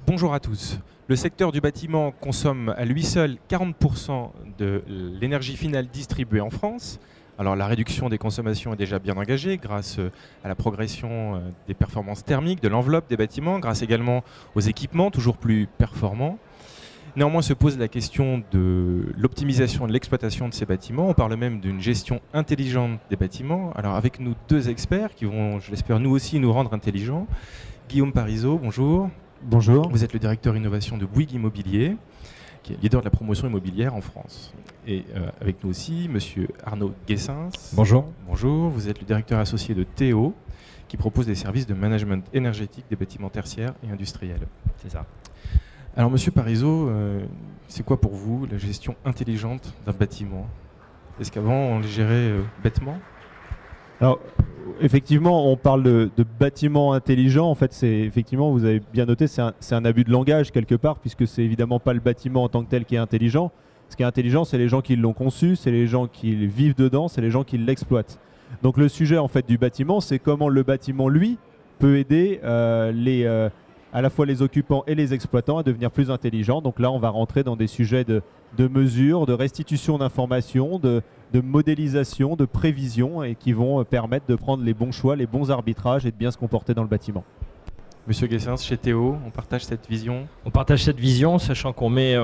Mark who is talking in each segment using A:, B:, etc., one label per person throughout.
A: Bonjour à tous. Le secteur du bâtiment consomme à lui seul 40% de l'énergie finale distribuée en France. Alors la réduction des consommations est déjà bien engagée grâce à la progression des performances thermiques, de l'enveloppe des bâtiments, grâce également aux équipements toujours plus performants. Néanmoins se pose la question de l'optimisation de l'exploitation de ces bâtiments. On parle même d'une gestion intelligente des bâtiments. Alors avec nous deux experts qui vont, je l'espère, nous aussi nous rendre intelligents. Guillaume Parisot, bonjour.
B: Bonjour.
A: Vous êtes le directeur innovation de Bouygues Immobilier, qui est leader de la promotion immobilière en France. Et avec nous aussi, monsieur Arnaud Guessens.
B: Bonjour.
A: Bonjour. Vous êtes le directeur associé de Théo, qui propose des services de management énergétique des bâtiments tertiaires et industriels.
B: C'est ça.
A: Alors, monsieur Parisot, c'est quoi pour vous la gestion intelligente d'un bâtiment? Est-ce qu'avant, on les gérait bêtement?
B: Alors, effectivement, on parle de bâtiments intelligents. En fait, c'est effectivement, vous avez bien noté, c'est un abus de langage quelque part, puisque c'est évidemment pas le bâtiment en tant que tel qui est intelligent. Ce qui est intelligent, c'est les gens qui l'ont conçu, c'est les gens qui vivent dedans, c'est les gens qui l'exploitent. Donc, le sujet en fait du bâtiment, c'est comment le bâtiment, lui, peut aider à la fois les occupants et les exploitants à devenir plus intelligents. Donc là, on va rentrer dans des sujets de mesure, de restitution d'informations, de modélisation, de prévision, et qui vont permettre de prendre les bons choix, les bons arbitrages et de bien se comporter dans le bâtiment.
A: Monsieur Guessens, chez Théo, on partage cette vision?
C: On partage cette vision, sachant qu'on met,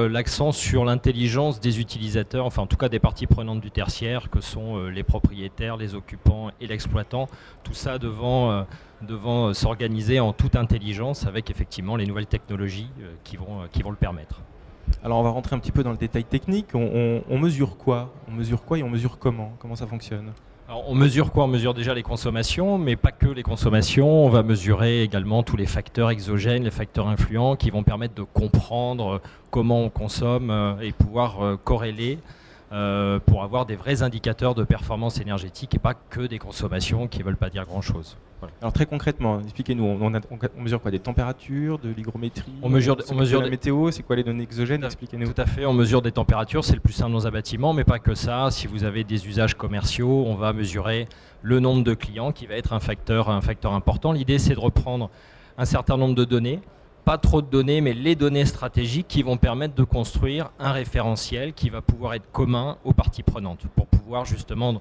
C: l'accent sur l'intelligence des utilisateurs, enfin en tout cas des parties prenantes du tertiaire, que sont les propriétaires, les occupants et l'exploitant. Tout ça devant s'organiser en toute intelligence avec effectivement les nouvelles technologies qui vont le permettre.
A: Alors on va rentrer un petit peu dans le détail technique. On mesure quoi? On mesure quoi et on mesure comment? Comment ça fonctionne?
C: Alors, on mesure quoi? On mesure déjà les consommations, mais pas que les consommations. On va mesurer également tous les facteurs exogènes, les facteurs influents qui vont permettre de comprendre comment on consomme et pouvoir corréler pour avoir des vrais indicateurs de performance énergétique et pas que des consommations qui ne veulent pas dire grand-chose. Voilà.
A: Alors très concrètement, expliquez-nous, on mesure quoi? Des températures, de l'hygrométrie?
C: On mesure
A: la météo, c'est quoi les données exogènes? Expliquez-nous.
C: Tout à fait, on mesure des températures, c'est le plus simple dans un bâtiment, mais pas que ça. Si vous avez des usages commerciaux, on va mesurer le nombre de clients qui va être un facteur important. L'idée, c'est de reprendre un certain nombre de données, pas trop de données, mais les données stratégiques qui vont permettre de construire un référentiel qui va pouvoir être commun aux parties prenantes pour pouvoir justement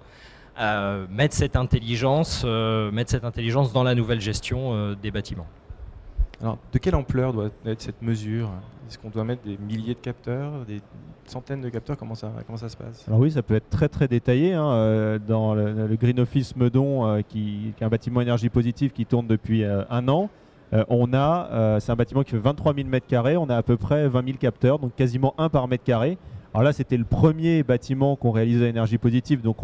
C: mettre cette intelligence dans la nouvelle gestion des bâtiments.
A: Alors, de quelle ampleur doit être cette mesure? Est-ce qu'on doit mettre des milliers de capteurs, des centaines de capteurs? Comment ça se passe?
B: Alors oui, ça peut être très très détaillé. Dans le Green Office Meudon, qui est un bâtiment énergie positive qui tourne depuis un an, c'est un bâtiment qui fait 23 000 m², on a à peu près 20 000 capteurs, donc quasiment un par mètre carré. Alors là, c'était le premier bâtiment qu'on réalisait à énergie positive, donc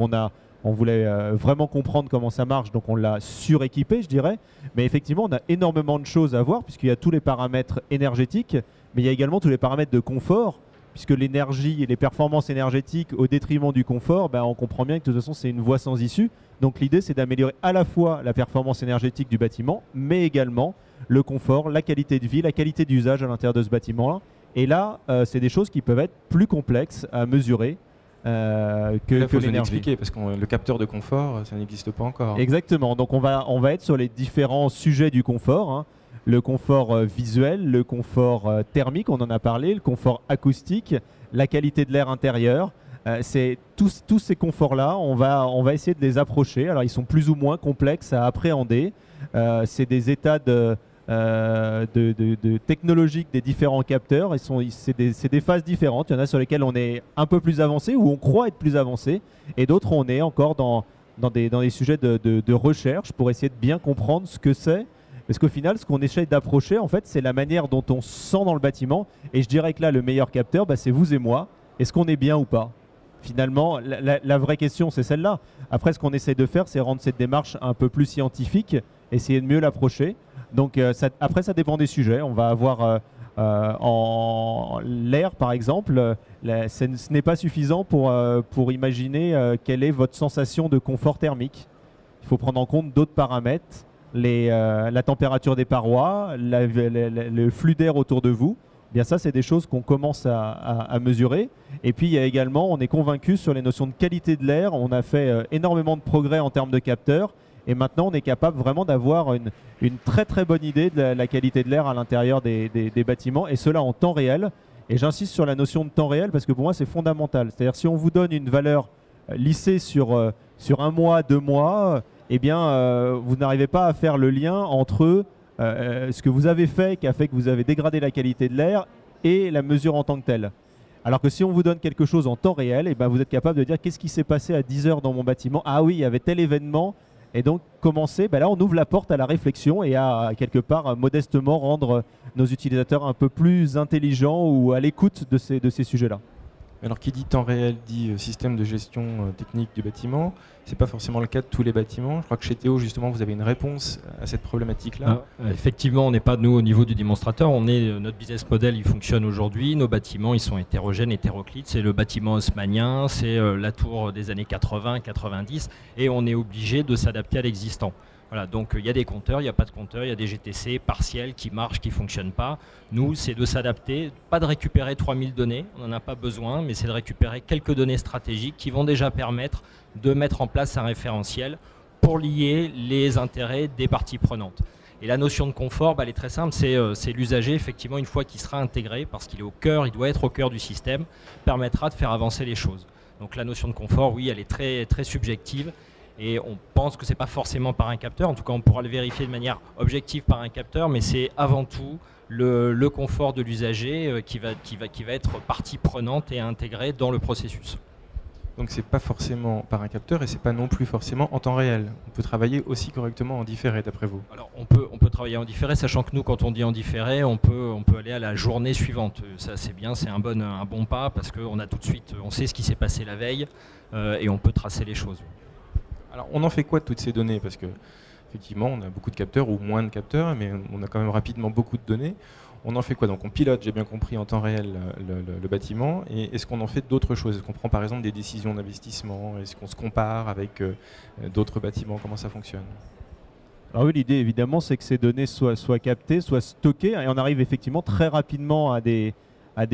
B: on voulait vraiment comprendre comment ça marche, donc on l'a suréquipé, je dirais. Mais effectivement, on a énormément de choses à voir, puisqu'il y a tous les paramètres énergétiques, mais il y a également tous les paramètres de confort, puisque l'énergie et les performances énergétiques au détriment du confort, on comprend bien que de toute façon, c'est une voie sans issue. Donc l'idée, c'est d'améliorer à la fois la performance énergétique du bâtiment, mais également le confort, la qualité de vie, la qualité d'usage à l'intérieur de ce bâtiment-là. Et là, c'est des choses qui peuvent être plus complexes à mesurer que l'énergie.
A: Parce que le capteur de confort, ça n'existe pas encore.
B: Exactement. Donc on va être sur les différents sujets du confort. Le confort visuel, le confort thermique, on en a parlé, le confort acoustique, la qualité de l'air intérieur. C'est tous ces conforts-là, on va essayer de les approcher. Alors ils sont plus ou moins complexes à appréhender. C'est des états de technologiques des différents capteurs. C'est des phases différentes. Il y en a sur lesquelles on est un peu plus avancé, ou on croit être plus avancé, et d'autres on est encore dans des sujets de recherche pour essayer de bien comprendre ce que c'est. Parce qu'au final, ce qu'on essaie d'approcher, en fait, c'est la manière dont on se sent dans le bâtiment. Et je dirais que là, le meilleur capteur, c'est vous et moi. Est-ce qu'on est bien ou pas? Finalement, la vraie question, c'est celle-là. Après, ce qu'on essaie de faire, c'est rendre cette démarche un peu plus scientifique, essayer de mieux l'approcher. Donc après, ça dépend des sujets. On va avoir en l'air, par exemple, ce n'est pas suffisant pour imaginer quelle est votre sensation de confort thermique. Il faut prendre en compte d'autres paramètres, la température des parois, le flux d'air autour de vous. Bien ça, c'est des choses qu'on commence à mesurer. Et puis, il y a également, on est convaincu sur les notions de qualité de l'air. On a fait énormément de progrès en termes de capteurs. Et maintenant, on est capable vraiment d'avoir une très très bonne idée de la qualité de l'air à l'intérieur des bâtiments, et cela en temps réel. Et j'insiste sur la notion de temps réel parce que pour moi, c'est fondamental. C'est-à-dire si on vous donne une valeur lissée sur un mois, 2 mois, eh bien, vous n'arrivez pas à faire le lien entre ce que vous avez fait, qui a fait que vous avez dégradé la qualité de l'air, et la mesure en tant que telle. Alors que si on vous donne quelque chose en temps réel, eh ben, vous êtes capable de dire qu'est-ce qui s'est passé à 10 heures dans mon bâtiment. Ah oui, il y avait tel événement. Et donc, commencer, ben là, on ouvre la porte à la réflexion et à, quelque part, modestement rendre nos utilisateurs un peu plus intelligents ou à l'écoute de ces sujets-là.
A: Alors, qui dit temps réel dit système de gestion technique du bâtiment. Ce n'est pas forcément le cas de tous les bâtiments. Je crois que chez Théo, justement, vous avez une réponse à cette problématique-là.
C: Effectivement, on n'est pas, nous, au niveau du démonstrateur. Notre business model, il fonctionne aujourd'hui. Nos bâtiments, ils sont hétérogènes, hétéroclites. C'est le bâtiment haussmannien, c'est la tour des années 80, 90. Et on est obligé de s'adapter à l'existant. Voilà, donc il y a des compteurs, il n'y a pas de compteurs, il y a des GTC partiels qui marchent, qui ne fonctionnent pas. Nous, c'est de s'adapter, pas de récupérer 3000 données, on n'en a pas besoin, mais c'est de récupérer quelques données stratégiques qui vont déjà permettre de mettre en place un référentiel pour lier les intérêts des parties prenantes. Et la notion de confort, elle est très simple, c'est l'usager, effectivement, une fois qu'il sera intégré, parce qu'il est au cœur, il doit être au cœur du système, permettra de faire avancer les choses. Donc la notion de confort, oui, elle est très, très subjective. Et on pense que ce n'est pas forcément par un capteur, en tout cas on pourra le vérifier de manière objective par un capteur, mais c'est avant tout le confort de l'usager qui va être partie prenante et intégrée dans le processus.
A: Donc c'est pas forcément par un capteur et c'est pas non plus forcément en temps réel. On peut travailler aussi correctement en différé d'après vous?
C: Alors on peut travailler en différé, sachant que nous quand on dit en différé, on peut aller à la journée suivante. Ça c'est bien, c'est un bon pas parce qu'on a tout de suite, on sait ce qui s'est passé la veille et on peut tracer les choses.
A: Alors, on en fait quoi de toutes ces données? Parce que, effectivement, on a beaucoup de capteurs ou moins de capteurs, mais on a quand même rapidement beaucoup de données. On en fait quoi? Donc, on pilote, j'ai bien compris, en temps réel le bâtiment. Et est-ce qu'on en fait d'autres choses? Est-ce qu'on prend, par exemple, des décisions d'investissement? Est-ce qu'on se compare avec d'autres bâtiments? Comment ça fonctionne?
B: Alors oui, l'idée, évidemment, c'est que ces données soient captées, soient stockées. Et on arrive effectivement très rapidement à des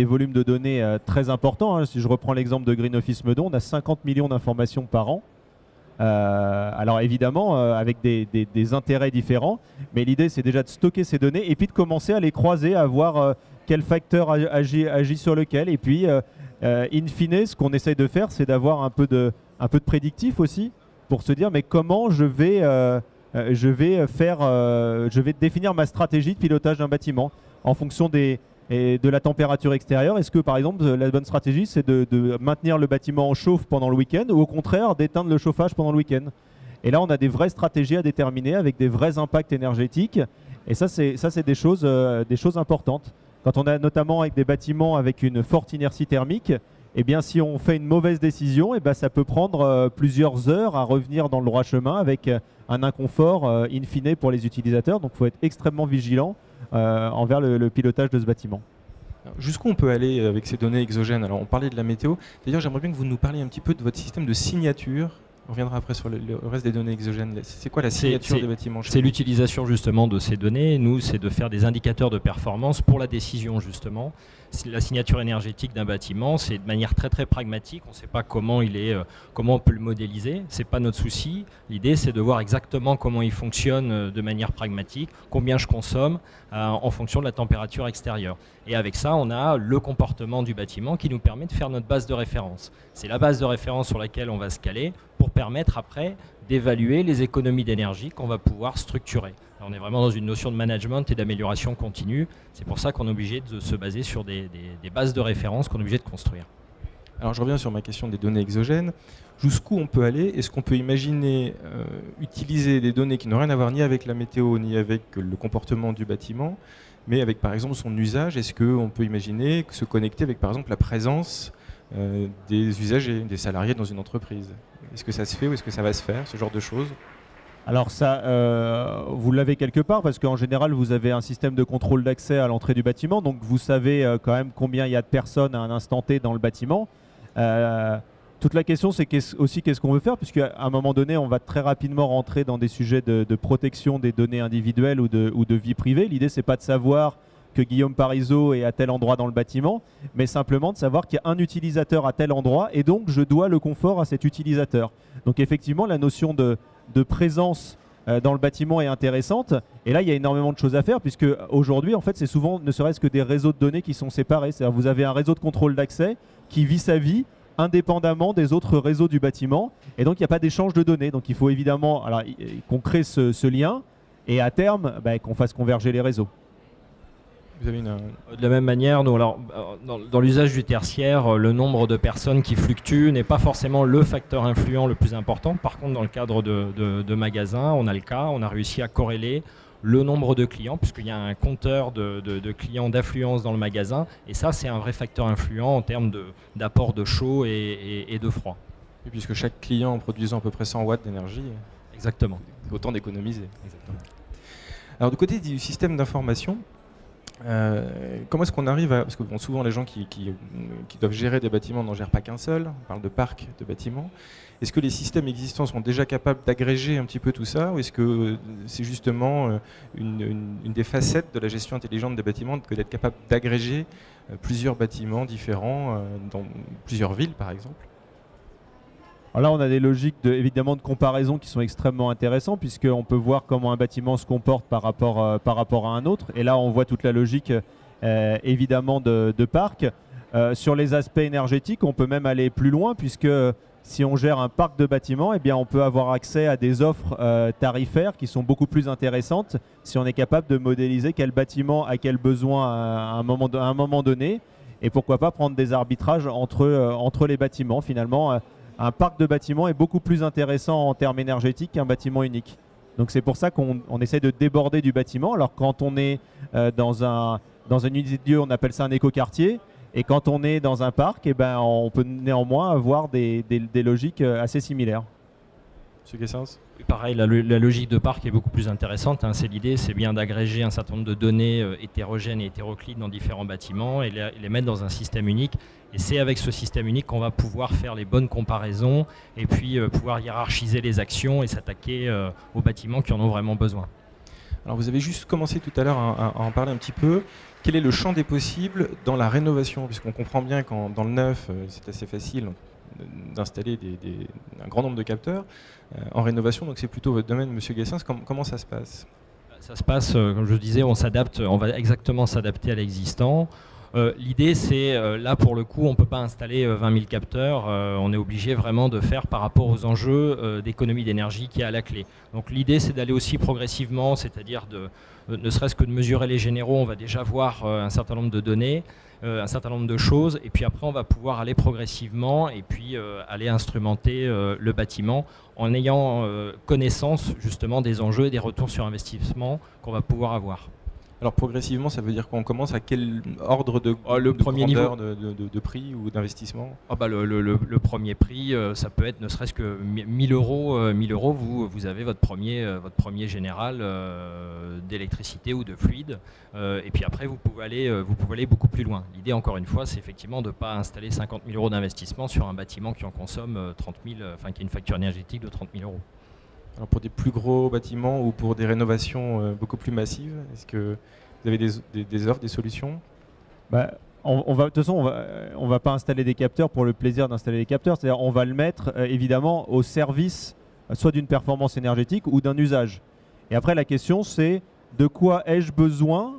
B: volumes de données très importants. Si je reprends l'exemple de Green Office Meudon, on a 50 millions d'informations par an. Alors évidemment avec des intérêts différents, mais l'idée c'est déjà de stocker ces données et puis de commencer à les croiser, à voir quel facteur agit sur lequel, et puis in fine ce qu'on essaye de faire c'est d'avoir un peu de prédictif aussi pour se dire mais comment je vais définir ma stratégie de pilotage d'un bâtiment en fonction de la température extérieure. Est-ce que par exemple la bonne stratégie c'est de maintenir le bâtiment en chauffe pendant le week-end ou au contraire d'éteindre le chauffage pendant le week-end? Et là on a des vraies stratégies à déterminer avec des vrais impacts énergétiques, et ça c'est des choses importantes. Quand on a notamment avec des bâtiments avec une forte inertie thermique, eh bien si on fait une mauvaise décision, eh bien, ça peut prendre plusieurs heures à revenir dans le droit chemin avec un inconfort in fine pour les utilisateurs. Donc il faut être extrêmement vigilant envers le pilotage de ce bâtiment.
A: Jusqu'où on peut aller avec ces données exogènes? Alors on parlait de la météo, d'ailleurs j'aimerais bien que vous nous parliez un petit peu de votre système de signature. On reviendra après sur le reste des données exogènes. C'est quoi la signature des bâtiments?
C: C'est l'utilisation justement de ces données. Nous, c'est de faire des indicateurs de performance pour la décision justement. La signature énergétique d'un bâtiment, c'est de manière très très pragmatique. On ne sait pas comment on peut le modéliser. C'est pas notre souci. L'idée, c'est de voir exactement comment il fonctionne de manière pragmatique, combien je consomme en fonction de la température extérieure. Et avec ça, on a le comportement du bâtiment qui nous permet de faire notre base de référence. C'est la base de référence sur laquelle on va se caler pour permettre après d'évaluer les économies d'énergie qu'on va pouvoir structurer. Alors on est vraiment dans une notion de management et d'amélioration continue. C'est pour ça qu'on est obligé de se baser sur des bases de référence qu'on est obligé de construire.
A: Alors je reviens sur ma question des données exogènes. Jusqu'où on peut aller? Est-ce qu'on peut imaginer utiliser des données qui n'ont rien à voir ni avec la météo ni avec le comportement du bâtiment, mais avec par exemple son usage? Est-ce qu'on peut imaginer se connecter avec par exemple la présence des usagers, des salariés dans une entreprise? Est-ce que ça se fait ou est-ce que ça va se faire, ce genre de choses?
B: Alors ça, vous l'avez quelque part parce qu'en général, vous avez un système de contrôle d'accès à l'entrée du bâtiment, donc vous savez quand même combien il y a de personnes à un instant T dans le bâtiment. Toute la question, c'est aussi qu'est-ce qu'on veut faire, puisqu'à un moment donné, on va très rapidement rentrer dans des sujets de protection des données individuelles ou de vie privée. L'idée, c'est pas de savoir que Guillaume Parisot est à tel endroit dans le bâtiment, mais simplement de savoir qu'il y a un utilisateur à tel endroit et donc je dois le confort à cet utilisateur. Donc effectivement, la notion de de présence dans le bâtiment est intéressante. Et là, il y a énormément de choses à faire, puisque aujourd'hui, en fait, c'est souvent ne serait-ce que des réseaux de données qui sont séparés. C'est-à-dire vous avez un réseau de contrôle d'accès qui vit sa vie indépendamment des autres réseaux du bâtiment. Et donc, il n'y a pas d'échange de données. Donc, il faut évidemment qu'on crée ce lien et à terme, qu'on fasse converger les réseaux.
A: Vous avez
C: De la même manière, nous, alors, dans l'usage du tertiaire, le nombre de personnes qui fluctuent n'est pas forcément le facteur influent le plus important. Par contre, dans le cadre de magasins, on a le cas, on a réussi à corréler le nombre de clients, puisqu'il y a un compteur de clients d'affluence dans le magasin. Et ça, c'est un vrai facteur influent en termes d'apport de chaud et de froid.
A: Et puisque chaque client en produisant à peu près 100 watts d'énergie,
C: exactement,
A: autant d'économiser. Exactement. Alors, du côté du système d'information, comment est-ce qu'on arrive à... Parce que souvent les gens qui doivent gérer des bâtiments n'en gèrent pas qu'un seul, on parle de parcs de bâtiments. Est-ce que les systèmes existants sont déjà capables d'agréger un petit peu tout ça, ou est-ce que c'est justement une des facettes de la gestion intelligente des bâtiments que d'être capable d'agréger plusieurs bâtiments différents dans plusieurs villes par exemple?
B: Alors là, on a des logiques évidemment de comparaison qui sont extrêmement intéressantes, puisqu'on peut voir comment un bâtiment se comporte par rapport à un autre. Et là, on voit toute la logique évidemment de parc. Sur les aspects énergétiques, on peut même aller plus loin, puisque si on gère un parc de bâtiments, eh bien, on peut avoir accès à des offres tarifaires qui sont beaucoup plus intéressantes si on est capable de modéliser quel bâtiment a quel besoin à un moment donné. Et pourquoi pas prendre des arbitrages entre les bâtiments finalement. Un parc de bâtiments est beaucoup plus intéressant en termes énergétiques qu'un bâtiment unique. Donc c'est pour ça qu'on essaie de déborder du bâtiment. Alors quand on est dans une unité de lieu, on appelle ça un écoquartier. Et quand on est dans un parc, on peut néanmoins avoir des logiques assez similaires.
A: Monsieur Guessens ?
C: Pareil, la logique de parc est beaucoup plus intéressante. Hein. C'est l'idée, c'est bien d'agréger un certain nombre de données hétérogènes et hétéroclites dans différents bâtiments et les mettre dans un système unique. Et c'est avec ce système unique qu'on va pouvoir faire les bonnes comparaisons et puis pouvoir hiérarchiser les actions et s'attaquer aux bâtiments qui en ont vraiment besoin.
A: Alors vous avez juste commencé tout à l'heure à en parler un petit peu. Quel est le champ des possibles dans la rénovation? Puisqu'on comprend bien qu'en dans le neuf, c'est assez facile d'installer un grand nombre de capteurs. En rénovation, donc c'est plutôt votre domaine, Monsieur Guessens. Comment ça se passe?
C: Ça se passe, comme je disais, on va exactement s'adapter à l'existant. L'idée, c'est, là pour le coup, on ne peut pas installer 20 000 capteurs, on est obligé vraiment de faire par rapport aux enjeux d'économie d'énergie qui est à la clé. Donc l'idée, c'est d'aller aussi progressivement, c'est-à-dire ne serait-ce que de mesurer les généraux, on va déjà voir un certain nombre de données, un certain nombre de choses, et puis après on va pouvoir aller progressivement et puis aller instrumenter le bâtiment en ayant connaissance justement des enjeux et des retours sur investissement qu'on va pouvoir avoir.
A: Alors progressivement, ça veut dire qu'on commence à quel ordre de grandeur de prix ou d'investissement?
C: Le premier prix, ça peut être ne serait-ce que 1000 euros. 1000 euros, vous avez votre premier général d'électricité ou de fluide. Et puis après, vous pouvez aller beaucoup plus loin. L'idée, encore une fois, c'est effectivement de ne pas installer 50 000 euros d'investissement sur un bâtiment qui en consomme 30 000, qui a une facture énergétique de 30 000 euros.
A: Alors pour des plus gros bâtiments ou pour des rénovations beaucoup plus massives, est-ce que vous avez des offres, des solutions?
B: De toute façon, on va pas installer des capteurs pour le plaisir d'installer des capteurs. C'est-à-dire on va le mettre évidemment au service soit d'une performance énergétique ou d'un usage. Et après la question c'est de quoi ai-je besoin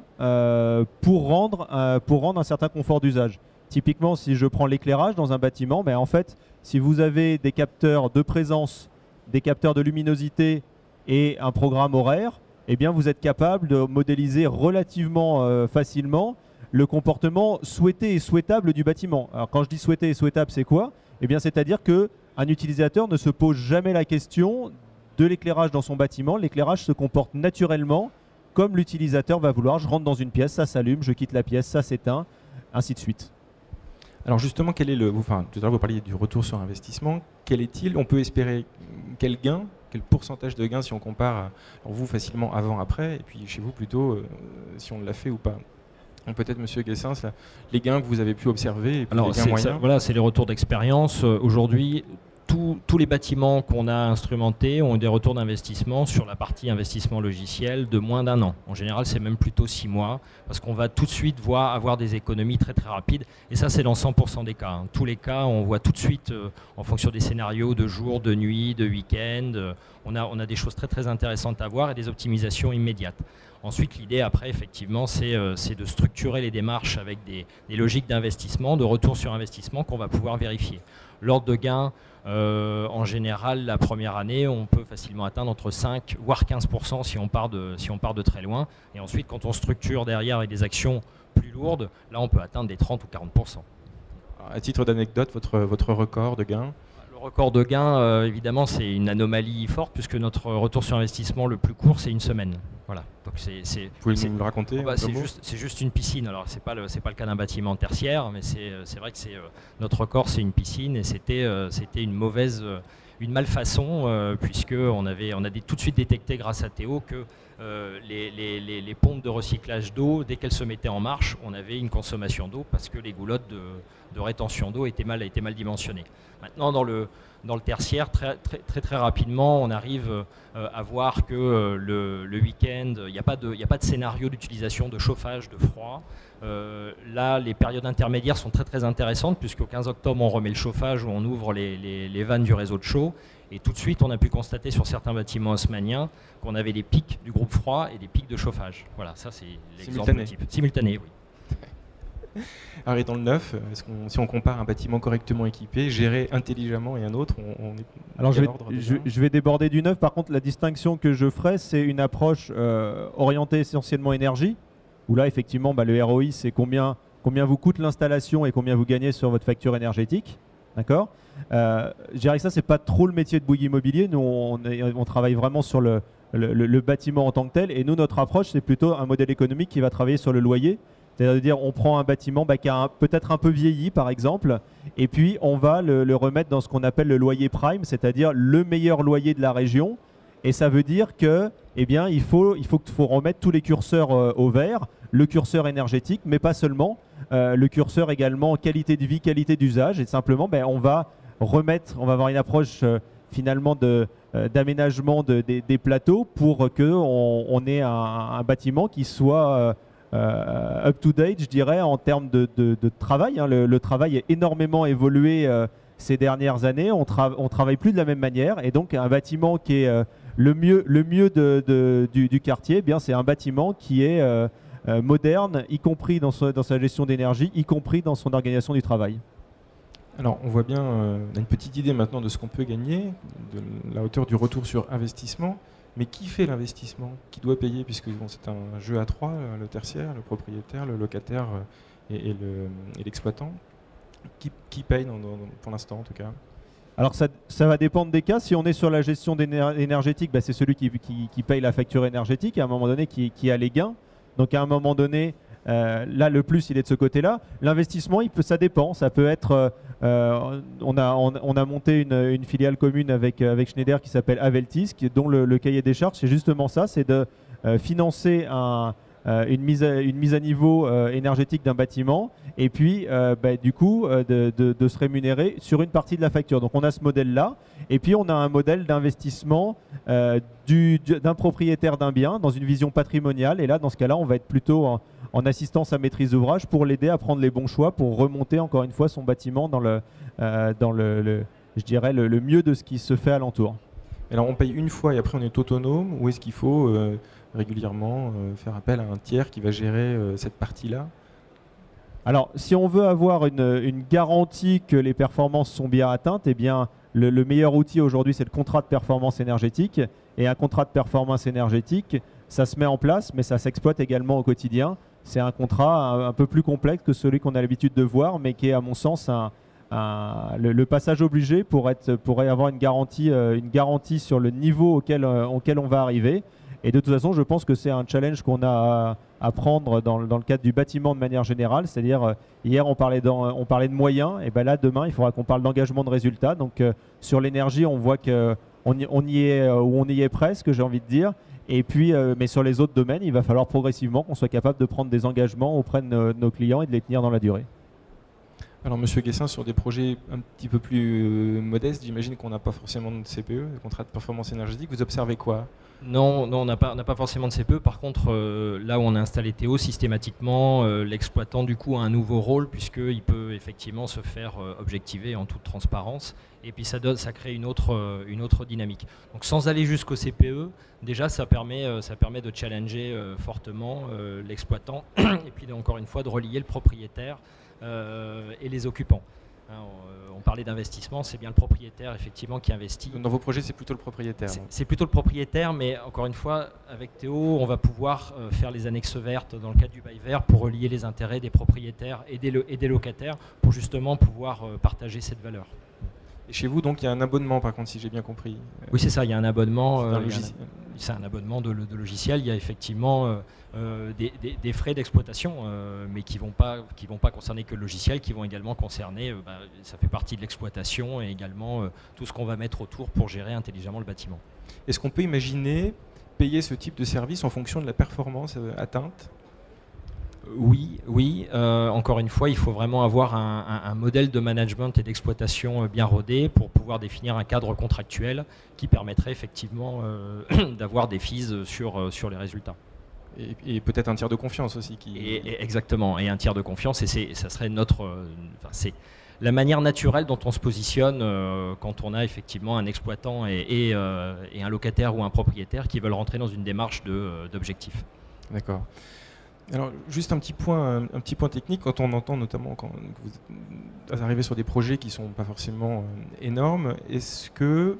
B: pour rendre un certain confort d'usage. Typiquement, si je prends l'éclairage dans un bâtiment, en fait, si vous avez des capteurs de présence, des capteurs de luminosité et un programme horaire, eh bien vous êtes capable de modéliser relativement facilement le comportement souhaité et souhaitable du bâtiment. Alors quand je dis souhaité et souhaitable, c'est quoi? Eh bien c'est-à-dire qu'un utilisateur ne se pose jamais la question de l'éclairage dans son bâtiment. L'éclairage se comporte naturellement comme l'utilisateur va vouloir. Je rentre dans une pièce, ça s'allume, je quitte la pièce, ça s'éteint, ainsi de suite.
A: Alors justement, tout à l'heure vous parliez du retour sur investissement. Quel est-il? On peut espérer quel gain, quel pourcentage de gain si on compare, alors vous facilement avant, après, et puis chez vous plutôt si on l'a fait ou pas? Donc peut-être Monsieur Guessens, les gains que vous avez pu observer et puis les gains moyens.
C: Voilà, c'est les retours d'expérience. Aujourd'hui, tous les bâtiments qu'on a instrumentés ont eu des retours d'investissement sur la partie investissement logiciel de moins d'1 an. En général, c'est même plutôt 6 mois, parce qu'on va tout de suite avoir des économies très très rapides. Et ça, c'est dans 100% des cas. Tous les cas, on voit tout de suite, en fonction des scénarios de jour, de nuit, de week-end, on a des choses très très intéressantes à voir et des optimisations immédiates. Ensuite, l'idée après, effectivement, c'est de structurer les démarches avec des logiques d'investissement, de retour sur investissement qu'on va pouvoir vérifier. L'ordre de gain, en général, la première année, on peut facilement atteindre entre 5 voire 15% si on part de très loin. Et ensuite, quand on structure derrière avec des actions plus lourdes, là, on peut atteindre des 30 ou 40%.
A: À titre d'anecdote, votre record de gain?
C: Le record de gain, évidemment, c'est une anomalie forte puisque notre retour sur investissement le plus court, c'est 1 semaine. Voilà. Donc
A: vous pouvez me le raconter?
C: C'est juste une piscine. Alors, c'est pas le cas d'un bâtiment tertiaire, mais c'est vrai que notre record, c'est une piscine et c'était une malfaçon puisqu'on a tout de suite détecté grâce à Théo que les pompes de recyclage d'eau, dès qu'elles se mettaient en marche, on avait une consommation d'eau parce que les goulottes de rétention d'eau étaient mal dimensionnées. Maintenant, dans le tertiaire, très rapidement, on arrive à voir que le week-end, il n'y a pas de scénario d'utilisation de chauffage, de froid. Là, les périodes intermédiaires sont très intéressantes puisqu'au 15 octobre, on remet le chauffage où on ouvre les vannes du réseau de chaud. Et tout de suite, on a pu constater sur certains bâtiments haussmanniens qu'on avait des pics du groupe froid et des pics de chauffage. Voilà, ça c'est l'exemple type. Simultané, oui.
A: Alors, et dans le neuf, si on compare un bâtiment correctement équipé, géré intelligemment et un autre, on est...
B: Alors je vais déborder du neuf. Par contre, la distinction que je ferai, c'est une approche orientée essentiellement énergie, où là, effectivement, le ROI, c'est combien vous coûte l'installation et combien vous gagnez sur votre facture énergétique. D'accord. Je dirais que ça, c'est pas trop le métier de Bouygues Immobilier. Nous, on travaille vraiment sur le bâtiment en tant que tel. Et nous, notre approche, c'est plutôt un modèle économique qui va travailler sur le loyer. C'est-à-dire, on prend un bâtiment qui a peut-être un peu vieilli, par exemple, et puis on va le remettre dans ce qu'on appelle le loyer prime, c'est-à-dire le meilleur loyer de la région. Et ça veut dire que, il faut remettre tous les curseurs au vert, le curseur énergétique, mais pas seulement, le curseur également qualité de vie, qualité d'usage. Et simplement, on va avoir une approche finalement d'aménagement des plateaux pour qu'on ait un bâtiment qui soit up-to-date, je dirais, en termes de travail. Le travail a énormément évolué ces dernières années. On travaille plus de la même manière. Et donc, un bâtiment qui est le mieux du quartier, c'est un bâtiment qui est moderne, y compris dans sa gestion d'énergie, y compris dans son organisation du travail.
A: Alors, on voit bien, on a une petite idée maintenant de ce qu'on peut gagner, de la hauteur du retour sur investissement. Mais qui fait l'investissement? Qui doit payer? Puisque c'est un jeu à trois, le tertiaire, le propriétaire, le locataire et l'exploitant. Qui paye pour l'instant, en tout cas?
B: Alors ça va dépendre des cas. Si on est sur la gestion énergétique, c'est celui qui paye la facture énergétique, à un moment donné qui a les gains. Donc à un moment donné, là le plus il est de ce côté-là. L'investissement, ça dépend. Ça peut être, on a monté une filiale commune avec Schneider qui s'appelle Aveltis, dont le cahier des charges, c'est justement ça, c'est de financer une mise à niveau énergétique d'un bâtiment et puis du coup de se rémunérer sur une partie de la facture. Donc on a ce modèle-là et puis on a un modèle d'investissement d'un propriétaire d'un bien dans une vision patrimoniale et là dans ce cas-là on va être plutôt en assistance à maîtrise d'ouvrage pour l'aider à prendre les bons choix pour remonter encore une fois son bâtiment dans je dirais le mieux de ce qui se fait alentour.
A: Alors on paye une fois et après on est autonome ou est-ce qu'il faut régulièrement faire appel à un tiers qui va gérer cette partie-là?
B: Alors, si on veut avoir une garantie que les performances sont bien atteintes, le meilleur outil aujourd'hui, c'est le contrat de performance énergétique. Et un contrat de performance énergétique, ça se met en place, mais ça s'exploite également au quotidien. C'est un contrat un peu plus complexe que celui qu'on a l'habitude de voir, mais qui est, à mon sens, le passage obligé pour avoir une garantie sur le niveau auquel on va arriver. Et de toute façon, je pense que c'est un challenge qu'on a à prendre dans le cadre du bâtiment de manière générale. C'est-à-dire, hier, on parlait de moyens. Et là, demain, il faudra qu'on parle d'engagement de résultats. Donc, sur l'énergie, on voit qu'on y est presque, j'ai envie de dire. Et puis, mais sur les autres domaines, il va falloir progressivement qu'on soit capable de prendre des engagements auprès de nos clients et de les tenir dans la durée.
A: Alors, Monsieur Guessin, sur des projets un petit peu plus modestes, j'imagine qu'on n'a pas forcément de CPE, de contrat de performance énergétique. Vous observez quoi?
C: Non, on n'a pas forcément de CPE. Par contre, là où on a installé Théo, systématiquement, l'exploitant du coup a un nouveau rôle puisqu'il peut effectivement se faire objectiver en toute transparence. Et puis ça crée une autre dynamique. Donc sans aller jusqu'au CPE, déjà ça permet de challenger fortement l'exploitant et puis encore une fois de relier le propriétaire et les occupants. On parlait d'investissement, c'est bien le propriétaire effectivement qui investit.
A: Dans vos projets, c'est plutôt le propriétaire.
C: C'est plutôt le propriétaire, mais encore une fois, avec Théo, on va pouvoir faire les annexes vertes dans le cadre du bail vert pour relier les intérêts des propriétaires et des locataires pour justement pouvoir partager cette valeur.
A: Et chez vous, donc, il y a un abonnement, par contre, si j'ai bien compris.
C: Oui, c'est ça, il y a un abonnement.
A: C'est
C: un abonnement de logiciel. Il y a effectivement des frais d'exploitation, mais qui vont pas concerner que le logiciel, qui vont également concerner, ça fait partie de l'exploitation et également tout ce qu'on va mettre autour pour gérer intelligemment le bâtiment.
A: Est-ce qu'on peut imaginer payer ce type de service en fonction de la performance atteinte ?
C: Oui. Encore une fois, il faut vraiment avoir un modèle de management et d'exploitation bien rodé pour pouvoir définir un cadre contractuel qui permettrait effectivement d'avoir des fees sur les résultats.
A: Et peut-être un tiers de confiance aussi.
C: Exactement, et un tiers de confiance, et ça serait c'est la manière naturelle dont on se positionne quand on a effectivement un exploitant et un locataire ou un propriétaire qui veulent rentrer dans une démarche d'objectif.
A: D'accord. Alors, juste un petit point technique, quand on entend notamment quand vous arrivez sur des projets qui ne sont pas forcément énormes, et que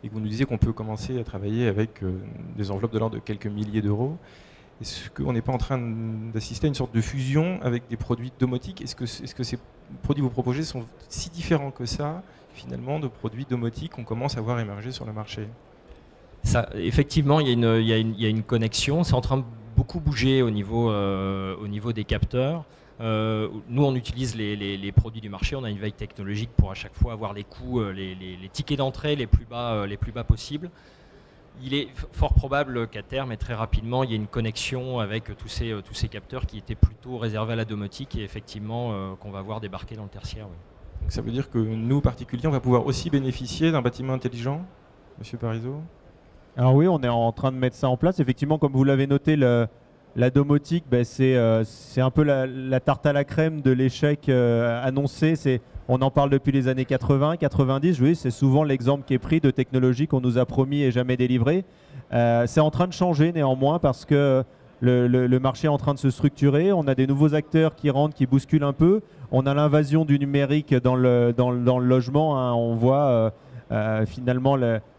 A: vous nous disiez qu'on peut commencer à travailler avec des enveloppes de l'ordre de quelques milliers d'euros, est-ce qu'on n'est pas en train d'assister à une sorte de fusion avec des produits domotiques ? Est-ce que ces produits que vous proposez sont si différents que ça, finalement, de produits domotiques qu'on commence à voir émerger sur le marché ?
C: Ça, effectivement, il y a une connexion, c'est en train de beaucoup bouger au niveau des capteurs. Nous, on utilise les produits du marché. On a une veille technologique pour à chaque fois avoir les coûts, les tickets d'entrée les plus bas possibles. Il est fort probable qu'à terme et très rapidement, il y ait une connexion avec tous ces capteurs qui étaient plutôt réservés à la domotique et effectivement qu'on va voir débarquer dans le tertiaire. Oui.
A: Donc ça veut dire que nous, particuliers, on va pouvoir aussi bénéficier d'un bâtiment intelligent, Monsieur Parizeau ?
B: Alors oui, on est en train de mettre ça en place. Effectivement, comme vous l'avez noté, la domotique, c'est un peu la tarte à la crème de l'échec annoncé. On en parle depuis les années 80, 90. Oui, c'est souvent l'exemple qui est pris de technologie qu'on nous a promis et jamais délivré. C'est en train de changer néanmoins parce que le marché est en train de se structurer. On a des nouveaux acteurs qui rentrent, qui bousculent un peu. On a l'invasion du numérique dans le logement. Hein. On voit finalement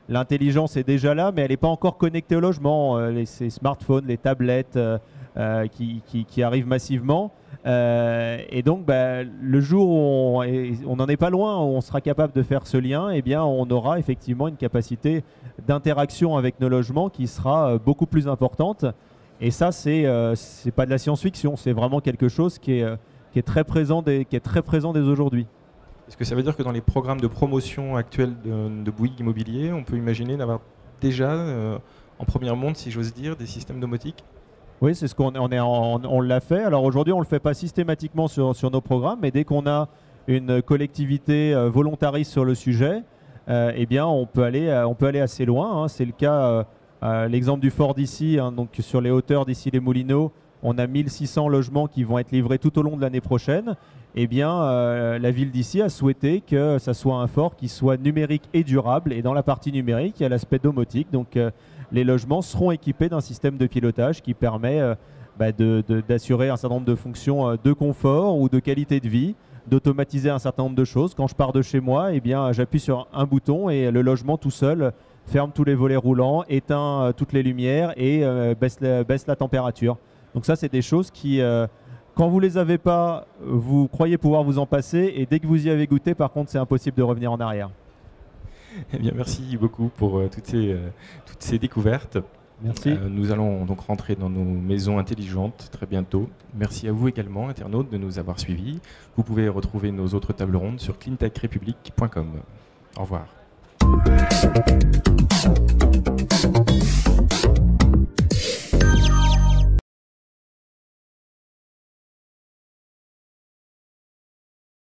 B: l'intelligence est déjà là, mais elle n'est pas encore connectée au logement. Ces smartphones, les tablettes qui arrivent massivement. Et donc, le jour où on n'en est pas loin, où on sera capable de faire ce lien, eh bien, on aura effectivement une capacité d'interaction avec nos logements qui sera beaucoup plus importante. Et ça, c'est pas de la science-fiction, c'est vraiment quelque chose qui est très présent dès aujourd'hui.
A: Est-ce que ça veut dire que dans les programmes de promotion actuels de Bouygues Immobilier, on peut imaginer d'avoir déjà, en première monde, si j'ose dire, des systèmes domotiques ?
B: Oui, c'est ce on l'a fait. Alors aujourd'hui, on ne le fait pas systématiquement sur nos programmes, mais dès qu'on a une collectivité volontariste sur le sujet, eh bien, on peut aller assez loin. Hein. C'est le cas, l'exemple du Fort d'Issy, hein, donc sur les hauteurs d'Issy-les-Moulineaux, on a 1600 logements qui vont être livrés tout au long de l'année prochaine. Eh bien, la ville d'Issy a souhaité que ça soit un fort qui soit numérique et durable. Et dans la partie numérique, il y a l'aspect domotique. Donc, les logements seront équipés d'un système de pilotage qui permet d'assurer un certain nombre de fonctions de confort ou de qualité de vie, d'automatiser un certain nombre de choses. Quand je pars de chez moi, eh bien, j'appuie sur un bouton et le logement tout seul ferme tous les volets roulants, éteint toutes les lumières et baisse la température. Donc ça, c'est des choses qui... quand vous ne les avez pas, vous croyez pouvoir vous en passer, et dès que vous y avez goûté, par contre, c'est impossible de revenir en arrière.
A: Eh bien, merci beaucoup pour toutes ces découvertes.
B: Merci.
A: Nous allons donc rentrer dans nos maisons intelligentes très bientôt. Merci à vous également, internautes, de nous avoir suivis. Vous pouvez retrouver nos autres tables rondes sur cleantechrepublic.com. Au revoir.